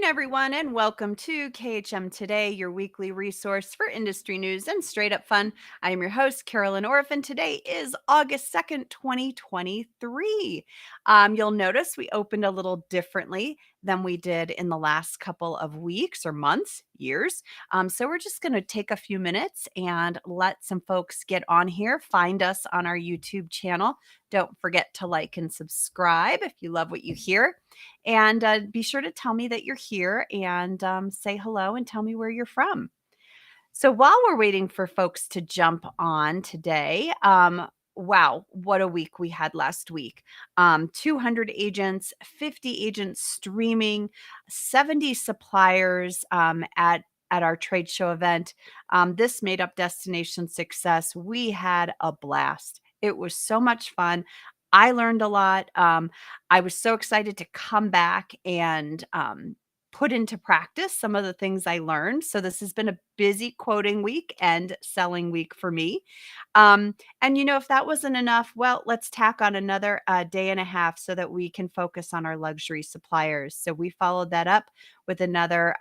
Everyone, and welcome to KHM Today, your weekly resource for industry news and straight up fun. I am your host, Carolyn and today is August 2nd, 2023. You'll notice we opened a little differently than we did in the last couple of weeks or months, years. So we're just going to take a few minutes and let some folks get on here, find us on our YouTube channel. Don't forget to like and subscribe if you love what you hear. And be sure to tell me that you're here and say hello and tell me where you're from. So while we're waiting for folks to jump on today, wow, what a week we had last week. 200 agents, 50 agents streaming, 70 suppliers at our trade show event. This made up Destination Success. We had a blast. It was so much fun. I learned a lot. I was so excited to come back and put into practice some of the things I learned. So this has been a busy quoting week and selling week for me. And if that wasn't enough, well, let's tack on another day and a half so that we can focus on our luxury suppliers. So we followed that up with another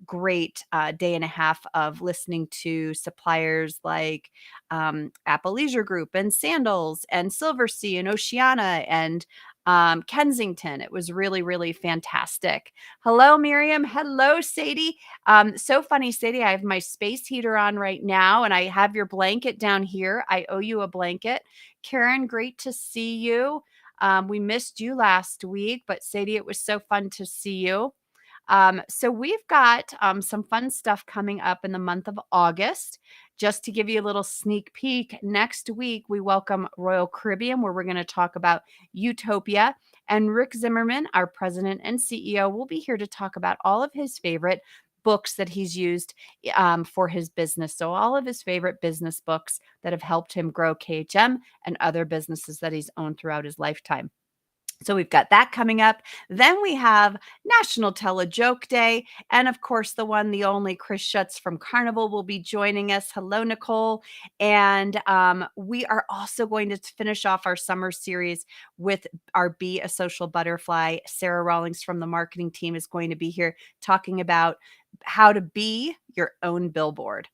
great day and a half of listening to suppliers like Apple Leisure Group and Sandals and Silversea and Oceana and Kensington. It was really, really fantastic. Hello, Miriam. Hello, Sadie. So funny, Sadie. I have my space heater on right now, and I have your blanket down here. I owe you a blanket. Karen, great to see you. We missed you last week, but Sadie, it was so fun to see you. So we've got some fun stuff coming up in the month of August. Just to give you a little sneak peek, next week we welcome Royal Caribbean, where we're going to talk about Utopia. And Rick Zimmerman, our president and CEO, will be here to talk about all of his favorite books that he's used for his business. So all of his favorite business books that have helped him grow KHM and other businesses that he's owned throughout his lifetime. So we've got that coming up. Then we have National Tell a Joke Day. And of course, the one, the only Chris Schutz from Carnival will be joining us. Hello, Nicole. And we are also going to finish off our summer series with our Be a Social Butterfly. Sarah Rawlings from the marketing team is going to be here talking about how to be your own billboard.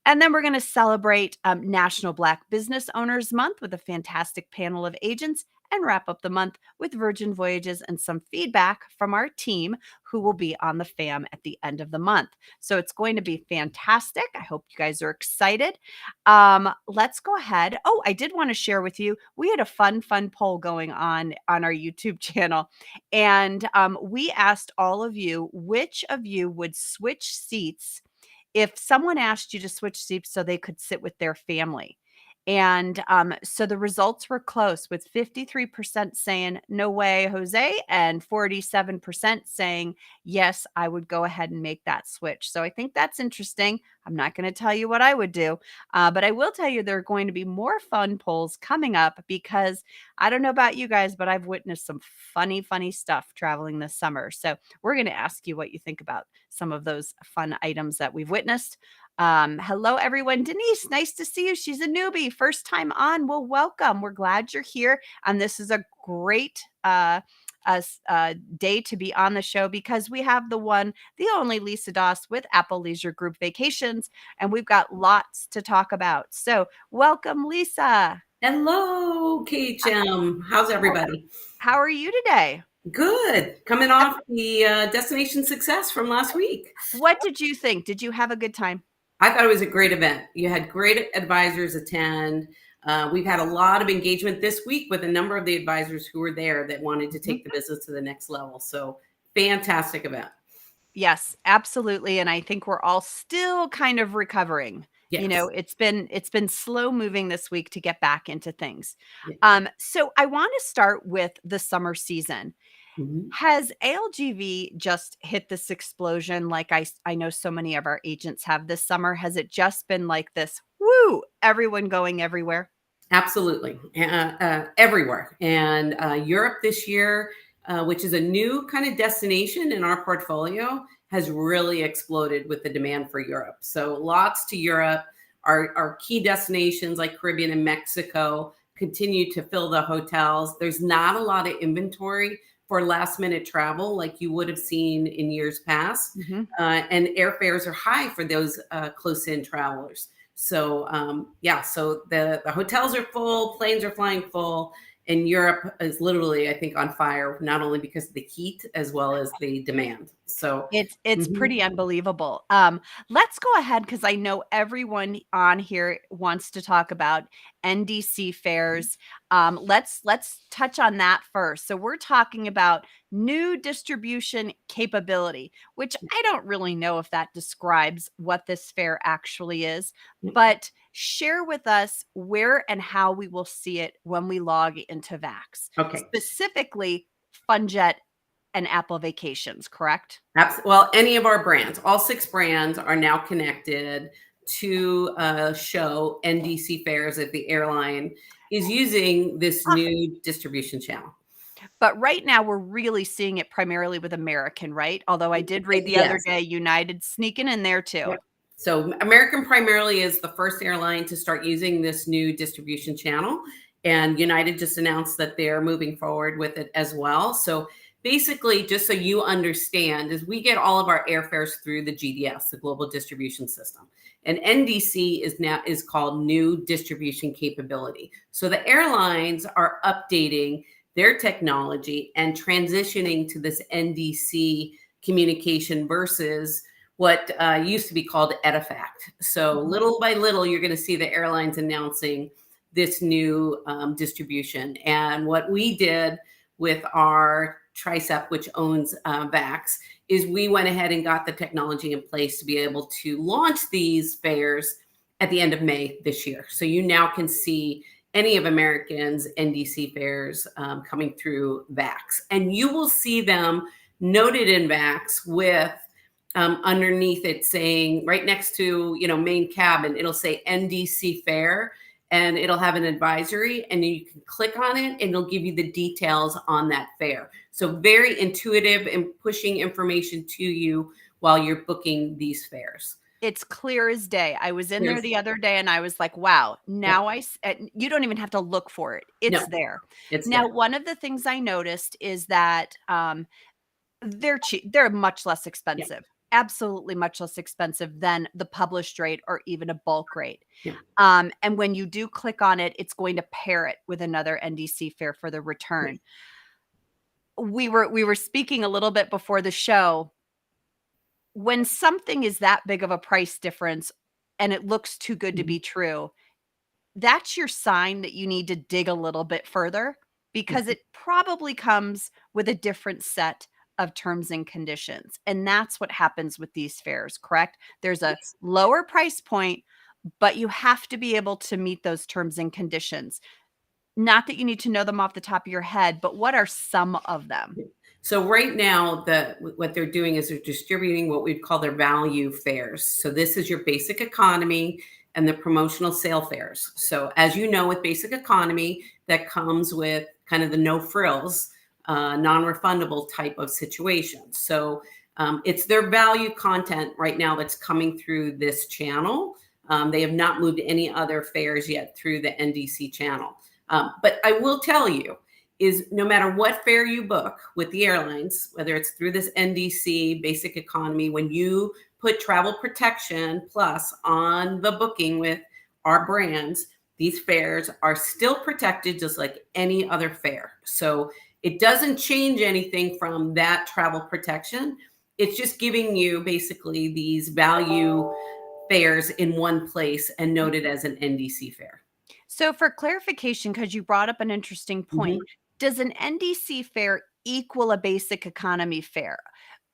And then we're going to celebrate National Black Business Owners Month with a fantastic panel of agents and wrap up the month with Virgin Voyages and some feedback from our team who will be on the FAM at the end of the month. So it's going to be fantastic. I hope you guys are excited. Let's go ahead. Oh, I did want to share with you, we had a fun poll going on our YouTube channel. And we asked all of you, which of you would switch seats if someone asked you to switch seats so they could sit with their family. And so the results were close, with 53% saying, no way, Jose, and 47% saying, yes, I would go ahead and make that switch. So I think that's interesting. I'm not going to tell you what I would do, but I will tell you there are going to be more fun polls coming up, because I don't know about you guys, but I've witnessed some funny stuff traveling this summer. So we're going to ask you what you think about some of those fun items that we've witnessed. Hello, everyone. Denise, nice to see you. She's a newbie, first time on. Well, welcome. We're glad you're here. And this is a great day to be on the show, because we have the one, the only Lisa Doss with Apple Leisure Group Vacations, and we've got lots to talk about. So welcome, Lisa. Hello, KHM. How's everybody? How are you today? Good. Coming off the Destination Success from last week. What did you think? Did you have a good time? I thought it was a great event. You had great advisors attend. We've had a lot of engagement this week with a number of the advisors who were there that wanted to take the business to the next level. So fantastic event. Yes, absolutely. And I think we're all still kind of recovering. Yes. It's been slow moving this week to get back into things. Yes. So I want to start with the summer season. Mm-hmm. Has ALGV just hit this explosion like I know so many of our agents have this summer? Has it just been like this, woo, everyone going everywhere? Absolutely. Everywhere. And Europe this year, which is a new kind of destination in our portfolio, has really exploded with the demand for Europe. So lots to Europe. Our key destinations like Caribbean and Mexico continue to fill the hotels. There's not a lot of inventory for last minute travel like you would have seen in years past. Mhm. And airfares are high for those close in travelers. So yeah, so the hotels are full, planes are flying full, and Europe is literally, I think, on fire, not only because of the heat as well as the demand. So It's mhm, pretty unbelievable. Let's go ahead because I know everyone on here wants to talk about NDC fairs. Let's touch on that first. So we're talking about new distribution capability, which I don't really know if that describes what this fair actually is, but share with us where and how we will see it when we log into Vax, okay. specifically FunJet and Apple Vacations, correct? Well, any of our brands, all 6 brands are now connected to show NDC fairs if the airline is using this new distribution channel. But right now, we're really seeing it primarily with American, right? Although I did read the other Yes. day United sneaking in there Yep. too. So American primarily is the first airline to start using this new distribution channel. And United just announced that they're moving forward with it as well. So basically, just so you understand, is we get all of our airfares through the GDS, the Global Distribution System. And NDC is called New Distribution Capability. So the airlines are updating their technology and transitioning to this NDC communication versus what used to be called Edifact. So Mhm. little by little, you're going to see the airlines announcing this new distribution. And what we did with our Tricep, which owns Vax, is we went ahead and got the technology in place to be able to launch these fairs at the end of May this year. So you now can see any of Americans' NDC fairs coming through Vax. And you will see them noted in Vax with underneath it saying right next to main cabin, it'll say NDC fair, and it'll have an advisory, and you can click on it and it'll give you the details on that fair. So very intuitive and pushing information to you while you're booking these fairs. It's clear as day. I was in there There's the other day and I was like, wow, Yep. now you don't even have to look for it. It's No, there. it's Now, there. one of the things I noticed is that they're cheap. They're much less Yeah, expensive. Absolutely much less expensive than the published rate or even a bulk rate. yeah. And when you do click on it, it's going to pair it with another NDC fare for the return. We were speaking a little bit before the show. When something is that big of a price difference and it looks too good to Mhm. be true, that's your sign that you need to dig a little bit further Yeah. because it probably comes with a different set of terms and conditions. And that's what happens with these fares, correct? There's a Yes. lower price point, but you have to be able to meet those terms and conditions. Not that you need to know them off the top of your head, but what are some of them? So right now, what they're doing is they're distributing what we'd call their value fares. So this is your basic economy and the promotional sale fares. So as you know, with basic economy, that comes with kind of the no frills, non-refundable type of situation. So it's their value content right now that's coming through this channel. They have not moved any other fares yet through the NDC channel. But I will tell you, is no matter what fare you book with the airlines, whether it's through this NDC basic economy, when you put travel protection plus on the booking with our brands, these fares are still protected just like any other fare. So it doesn't change anything from that travel protection. It's just giving you basically these value fares in one place and noted as an NDC fare. So, for clarification, because you brought up an interesting point, Mhm. does an NDC fare equal a basic economy fare?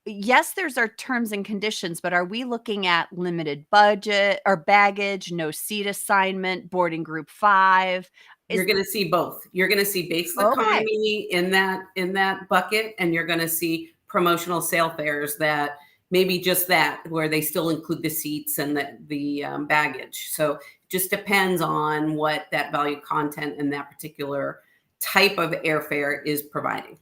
Yes, there's our terms and conditions, but are we looking at limited budget or baggage, no seat assignment, boarding group 5? You're Is gonna see both. You're gonna see basic okay. economy in that bucket, and you're gonna see promotional sale fares that maybe just that, where they still include the seats and the baggage. So just depends on what that value content and that particular type of airfare is providing.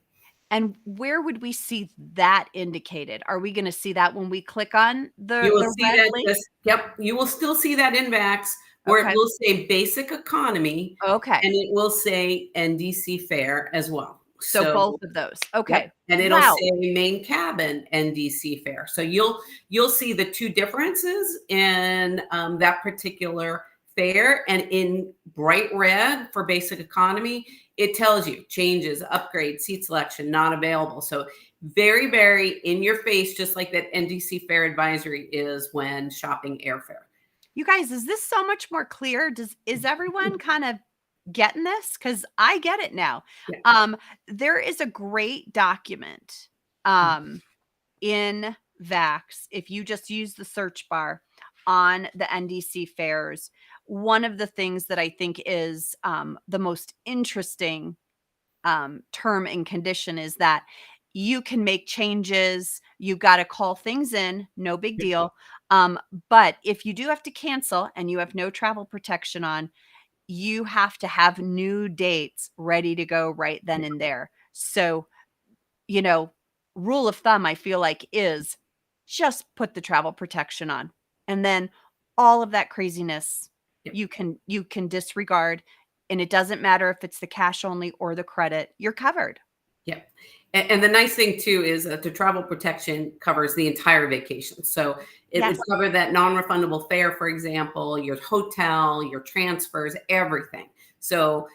And where would we see that indicated? Are we gonna see that when we click on You will the see red that link? just Yep, you will still see that in Vax where it Okay. will say basic economy Okay. and it will say NDC fare as well. So So both of those. yep, Okay. and it'll Wow. say main cabin NDC fare. So you'll see the two differences in that particular fare, and in bright red for basic economy, it tells you changes, upgrade, seat selection, not available. So very, very in your face, just like that NDC fare advisory is when shopping airfare. You guys, is this so much more clear? Is everyone kind of getting this? Because I get it now. Yeah. Um, there is a great document in Vax. If you just use the search bar on the NDC fares, one of the things that I think is the most interesting term and condition is that you can make changes. You got to call things in, no big deal. But if you do have to cancel and you have no travel protection on, you have to have new dates ready to go right then and there. So, you know, rule of thumb, I feel like, is just put the travel protection on. And then all of that craziness Yep. you can disregard. And it doesn't matter if it's the cash only or the credit, you're covered. Yep. And the nice thing too is that the travel protection covers the entire vacation. So it would Yes. cover that non-refundable fare, for example, your hotel, your transfers, everything. So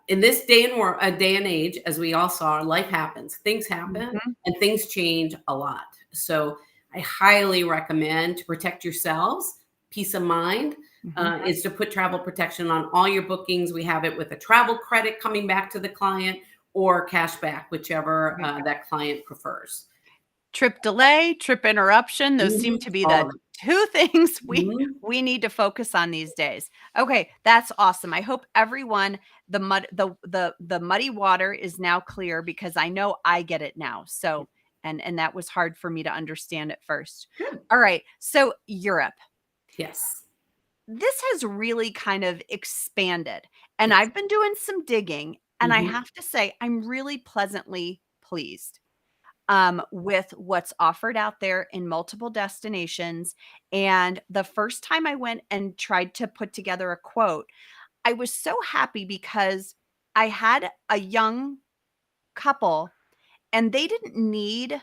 in this day and age, as we all saw, life happens, things happen, Mhm, and things change a lot. So I highly recommend, to protect yourselves, peace of mind, mhm. is to put travel protection on all your bookings. We have it with a travel credit coming back to the client, or cash back, whichever that client prefers. Trip delay, trip interruption, those seem Mhm. to be All the of it. 2 things Mhm. we need to focus on these days. Okay, that's awesome. I hope everyone the muddy water is now clear because I know I get it now. So and that was hard for me to understand at first. Good. All right. So Europe. Yes. This has really kind of expanded, and Yes. I've been doing some digging, and I Mhm. have to say I'm really pleasantly pleased with what's offered out there in multiple destinations. And the first time I went and tried to put together a quote, I was so happy because I had a young couple and they didn't need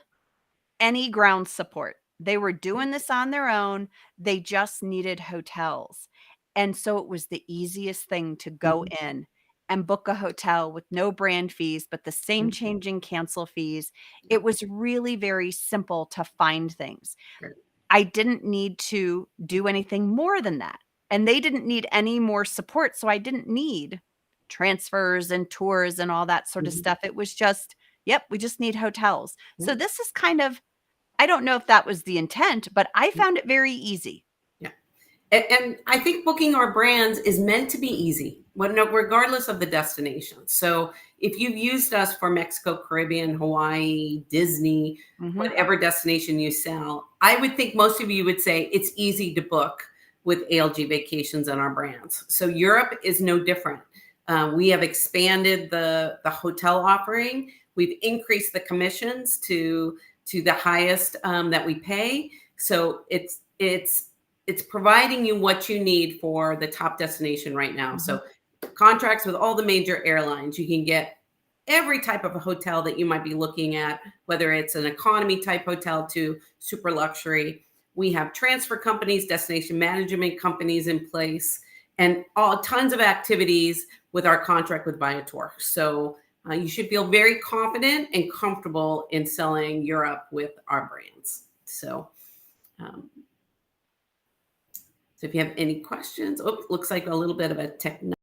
any ground support. They were doing this on their own. They just needed hotels. And so it was the easiest thing to go Mhm. in and book a hotel with no brand fees, but the same Mhm. change in cancel fees. It Yep. was really very simple to find things. Great. I didn't need to do anything more than that. And they didn't need any more support. So I didn't need transfers and tours and all that sort of Mhm. stuff. It was just, yep, we just need hotels. So Yep. this is kind of I don't know if that was the intent, but I Yep. found it very easy. Yeah. And I think booking our brands is meant to be easy, regardless of the destination. So if you've used us for Mexico, Caribbean, Hawaii, Disney, Mhm. whatever destination you sell, I would think most of you would say it's easy to book with ALG Vacations and our brands. So Europe is no different. We have expanded the hotel offering. We've increased the commissions to the highest that we pay. So it's providing you what you need for the top destination right now. Mhm. So contracts with all the major airlines. You can get every type of a hotel that you might be looking at, whether it's an economy type hotel to super luxury. We have transfer companies, destination management companies in place, and all tons of activities with our contract with Viator. So you should feel very confident and comfortable in selling Europe with our brands. Um, so if you have any questions, oh, looks like a little bit of a techno.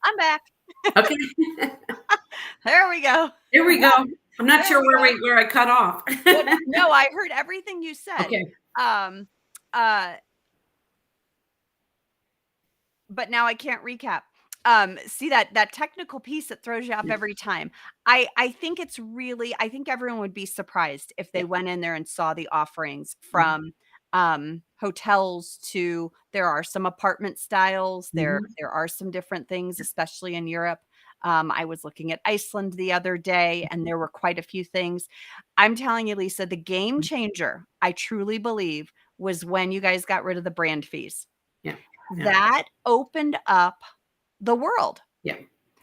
I'm back. Okay, There we go. here we go. I'm not There sure we go. where I cut off. Well, no, I heard everything you said. Okay. Um, uh, but now I can't recap. See that technical piece that throws you off Yeah. every time. I think I think everyone would be surprised if they Yeah. went in there and saw the offerings Mhm. from hotels to there are some apartment styles, Mhm. there are some different things, especially in Europe. I was looking at Iceland the other day, and there were quite a few things. I'm telling you, Lisa, the game changer, I truly believe, was when you guys got rid of the brand fees. Yeah. Yeah. That opened up the world Yeah.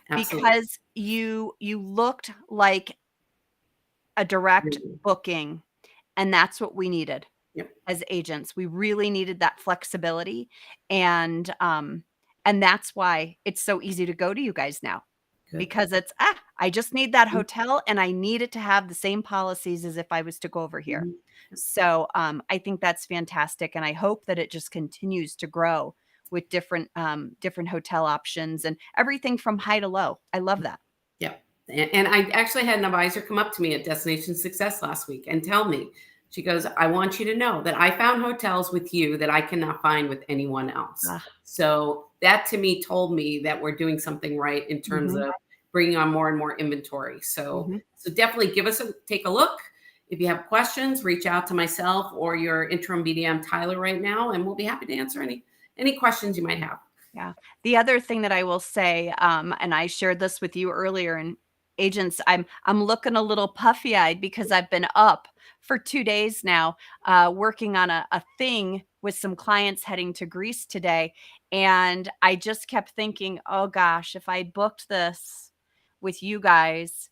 Absolutely. because you looked like a direct Mhm. booking, and that's what we needed Yep. as agents. We really needed that flexibility, and that's why it's so easy to go to you guys now Good. because it's, I just need that Mhm. hotel and I need it to have the same policies as if I was to go over here. Mhm. So, I think that's fantastic, and I hope that it just continues to grow with different hotel options and everything from high to low. I love that. Yeah. And I actually had an advisor come up to me at Destination Success last week and tell me, she goes, I want you to know that I found hotels with you that I cannot find with anyone else. Ah, So that to me told me that we're doing something right in terms mhm, of bringing on more and more inventory. So, mhm. so definitely take a look. If you have questions, reach out to myself or your interim BDM Tyler right now, and we'll be happy to answer any questions you might have. Yeah. The other thing that I will say, and I shared this with you earlier, and agents, I'm looking a little puffy eyed because I've been up for 2 days now, working on a thing with some clients heading to Greece today, and I just kept thinking, oh gosh, if I booked this with you guys,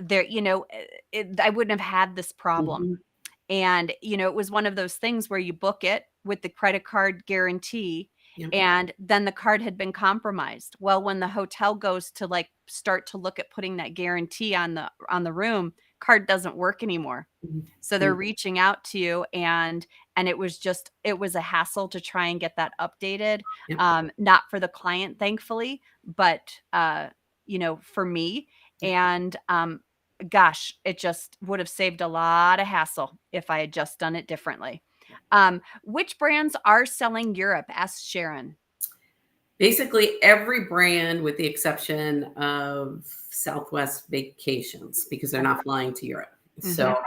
there, I wouldn't have had this problem. Hmm. And, it was one of those things where you book it with the credit card guarantee, Yep. and then the card had been compromised. Well, when the hotel goes to like start to look at putting that guarantee on the room, card doesn't work anymore. So they're Hmm. reaching out to you, and it was a hassle to try and get that updated. Yep. Not for the client, thankfully, but for me. And gosh, it just would have saved a lot of hassle if I had just done it differently. Which brands are selling Europe? Asked Sharon. Basically, every brand with the exception of Southwest Vacations because they're not flying to Europe. Mhm. So,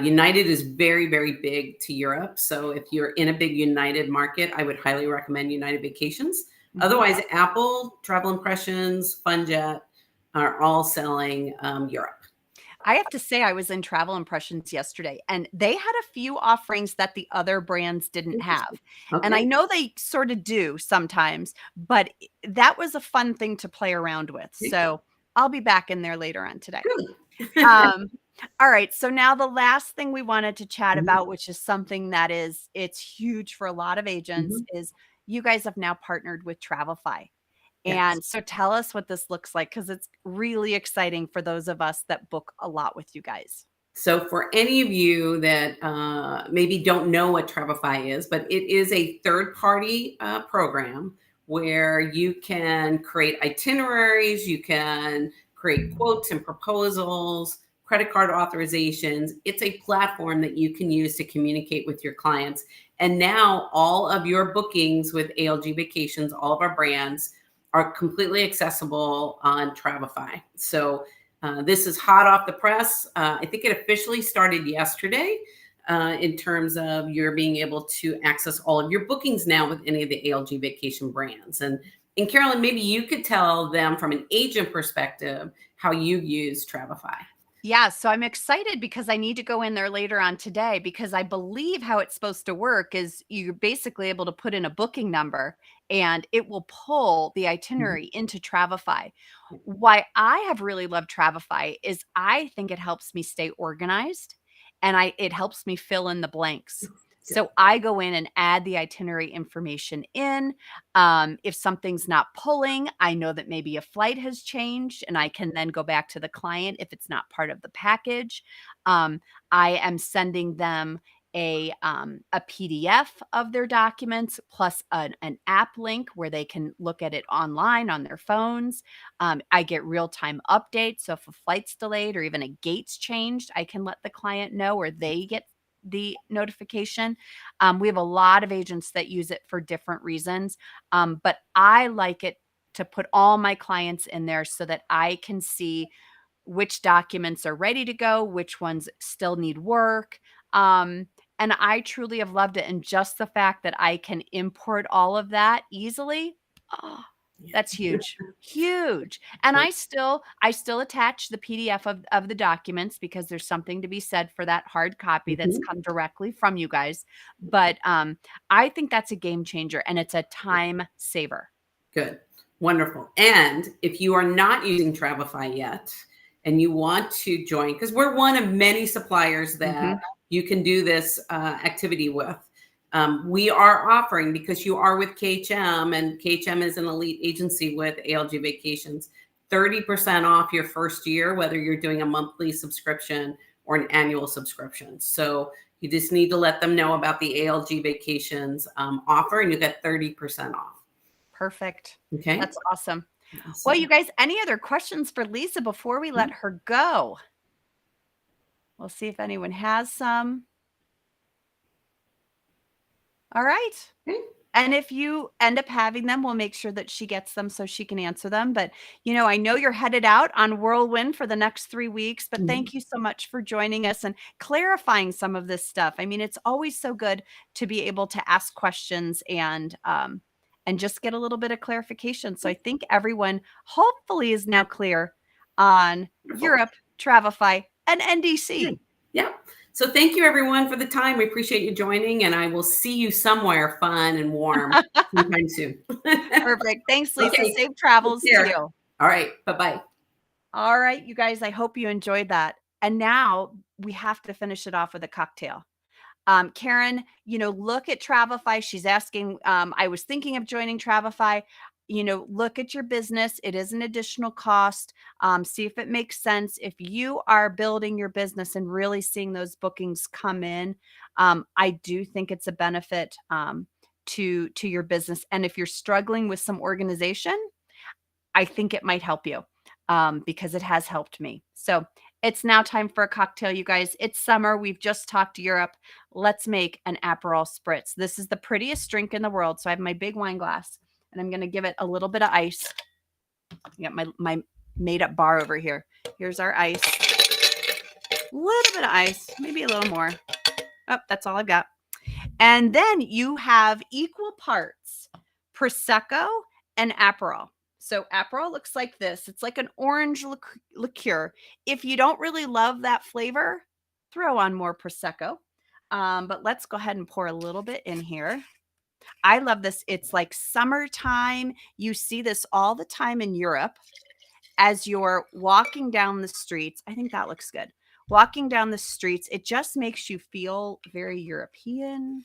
United is very, very big to Europe. So, if you're in a big United market, I would highly recommend United Vacations. Mhm. Otherwise, Apple, Travel Impressions, FunJet are all selling Europe. I have to say I was in Travel Impressions yesterday, and they had a few offerings that the other brands didn't Interesting. have. And I Okay. know they sort of do sometimes, but that was a fun thing to play around with. Okay. So I'll be back in there later on today. Good. Um, all right. So now the last thing we wanted to chat Mhm. about, which is something that it's huge for a lot of agents, Mhm. is you guys have now partnered with Travelify. Yes. And so tell us what this looks like because it's really exciting for those of us that book a lot with you guys. So, for any of you that maybe don't know what Travefy is, but it is a third party program where you can create itineraries, you can create quotes and proposals, credit card authorizations. It's a platform that you can use to communicate with your clients. And now, all of your bookings with ALG Vacations, all of our brands, are completely accessible on Travefy. So, this is hot off the press. I think it officially started yesterday in terms of you're being able to access all of your bookings now with any of the ALG vacation brands. And Carolyn, maybe you could tell them from an agent perspective how you use Travefy. Yeah, so I'm excited because I need to go in there later on today because I believe how it's supposed to work is you're basically able to put in a booking number and it will pull the Mhm. itinerary into Travify. Why I have really loved Travify is I think it helps me stay organized and it helps me fill in the blanks. Good. So I go in and add the itinerary information in. If something's not pulling, I know that maybe a flight has changed and I can then go back to the client if it's not part of the package. Um, I am sending them a PDF of their documents plus an app link where they can look at it online on their phones. I get real time updates. So if a flight's delayed or even a gate's changed, I can let the client know or they get the notification. We have a lot of agents that use it for different reasons, but I like it to put all my clients in there so that I can see which documents are ready to go, which ones still need work. Um, And I truly have loved it. And just the fact that I can import all of that easily, oh, Yeah. that's huge. Huge. And I still attach the PDF of the documents because there's something to be said for that hard copy that's Mhm. come directly from you guys. But I think that's a game changer and it's a time saver. Good. Wonderful. And if you are not using Travefy yet and you want to join, because we're one of many suppliers that you can do this activity with, we are offering, because you are with KHM and KHM is an elite agency with ALG Vacations, 30% off your first year, whether you're doing a monthly subscription or an annual subscription. So you just need to let them know about the ALG Vacations offer and you get 30% off. Perfect. Okay. That's awesome. Well, Awesome. you guys, any other questions for Lisa before we let her go? We'll see if anyone has some. All right. Okay. And if you end up having them, we'll make sure that she gets them so she can answer them. But, I know you're headed out on whirlwind for the next 3 weeks, but thank you so much for joining us and clarifying some of this stuff. I mean, it's always so good to be able to ask questions and just get a little bit of clarification. So I think everyone hopefully is now clear on Wonderful. Europe, Travefy, and NDC. Yeah. So thank you everyone for the time. We appreciate you joining and I will see you somewhere fun and warm sometime soon. Perfect. Thanks, Lisa. Okay. Safe travels to Here. you. All right. Bye-bye. All right, you guys, I hope you enjoyed that. And now we have to finish it off with a cocktail. Karen, look at Travefy. She's asking, I was thinking of joining Travefy. Look at your business. It is an additional cost. See if it makes sense. If you are building your business and really seeing those bookings come in, I do think it's a benefit to your business. And if you're struggling with some organization, I think it might help you because it has helped me. So it's now time for a cocktail, you guys. It's summer. We've just talked Europe. Let's make an Aperol Spritz. This is the prettiest drink in the world. So I have my big wine glass and I'm going to give it a little bit of ice. I got my made up bar over here. Here's our ice. A little bit of ice, maybe a little more. Oh, that's all I've got. And then you have equal parts Prosecco and Aperol. So Aperol looks like this. It's like an orange liqueur. If you don't really love that flavor, throw on more Prosecco. But let's go ahead and pour a little bit in here. I love this. It's like summertime. You see this all the time in Europe as you're walking down the streets. I think that looks good. Walking down the streets, it just makes you feel very European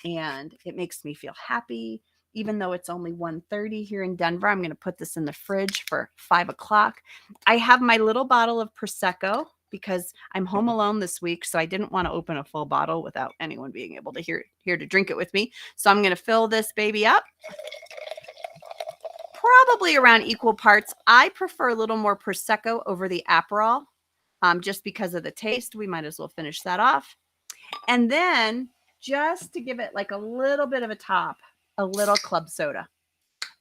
and it makes me feel happy. Even though it's only 1:30 here in Denver, I'm going to put this in the fridge for 5 o'clock. I have my little bottle of Prosecco because I'm home alone this week. So I didn't want to open a full bottle without anyone being able to here to drink it with me. So I'm going to fill this baby up. Probably around equal parts. I prefer a little more Prosecco over the Aperol just because of the taste. We might as well finish that off. And then just to give it like a little bit of a top, a little club soda.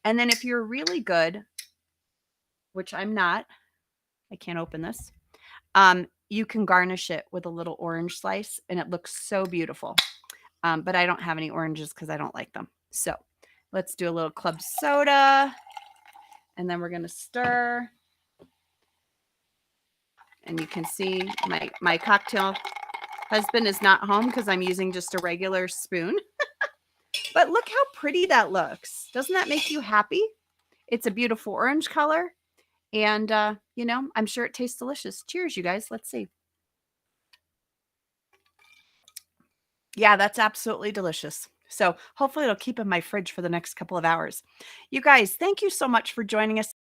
And then if you're really good, which I'm not, I can't open this, you can garnish it with a little orange slice and it looks so beautiful. But I don't have any oranges because I don't like them. So let's do a little club soda. And then we're going to stir. And you can see my cocktail husband is not home because I'm using just a regular spoon. But look how pretty that looks. Doesn't that make you happy? It's a beautiful orange color. And, I'm sure it tastes delicious. Cheers, you guys. Let's see. Yeah, that's absolutely delicious. So hopefully it'll keep in my fridge for the next couple of hours. You guys, thank you so much for joining us